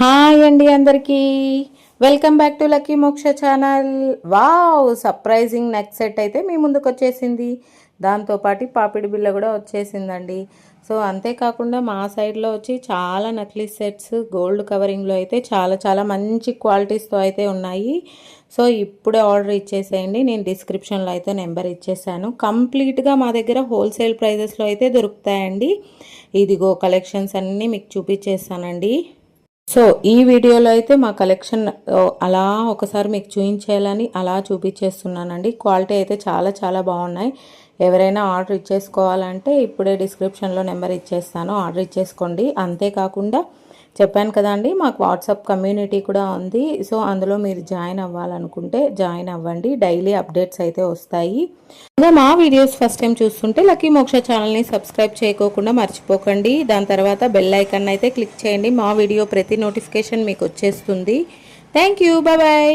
Hi అండి అందరికీ welcome back to lucky మోక్ష channel. Wow, surprising neck set అయితే మీ ముందుకు వచ్చేసింది. దాంతోపాటు పాపిడి బిళ్ళ కూడా వచ్చేసిందండి. సో అంతేకాకుండా మా సైడ్లో వచ్చి చాలా నక్లీస్ సెట్స్ గోల్డ్ కవరింగ్లో అయితే చాలా చాలా మంచి క్వాలిటీస్తో అయితే ఉన్నాయి. సో ఇప్పుడే ఆర్డర్ ఇచ్చేసేయండి. నేను డిస్క్రిప్షన్లో అయితే నెంబర్ ఇచ్చేసాను. కంప్లీట్గా మా దగ్గర హోల్సేల్ ప్రైజెస్లో అయితే దొరుకుతాయండి. ఇదిగో కలెక్షన్స్ అన్నీ మీకు చూపించేస్తానండి. సో ఈ వీడియోలో అయితే మా కలెక్షన్ అలా ఒకసారి మీకు చూపించేయాలని అలా చూపించేస్తున్నానండి. క్వాలిటీ అయితే చాలా చాలా బాగున్నాయి. ఎవరైనా ఆర్డర్ ఇచ్చేసుకోవాలంటే ఇప్పుడే డిస్క్రిప్షన్లో నెంబర్ ఇచ్చేస్తాను, ఆర్డర్ ఇచ్చేసుకోండి. అంతేకాకుండా చెప్పాను కదండి, మాకు వాట్సాప్ కమ్యూనిటీ కూడా ఉంది. సో అందులో మీరు జాయిన్ అవ్వాలనుకుంటే జాయిన్ అవ్వండి. డైలీ అప్డేట్స్ అయితే వస్తాయి. మా వీడియోస్ ఫస్ట్ టైం చూస్తుంటే లక్కీ మోక్ష ఛానల్ని సబ్స్క్రైబ్ చేయకోకుండా మర్చిపోకండి. దాని తర్వాత బెల్ ఐకాన్ అయితే క్లిక్ చేయండి. మా వీడియో ప్రతి నోటిఫికేషన్ మీకు వచ్చేస్తుంది. Thank you, bye bye.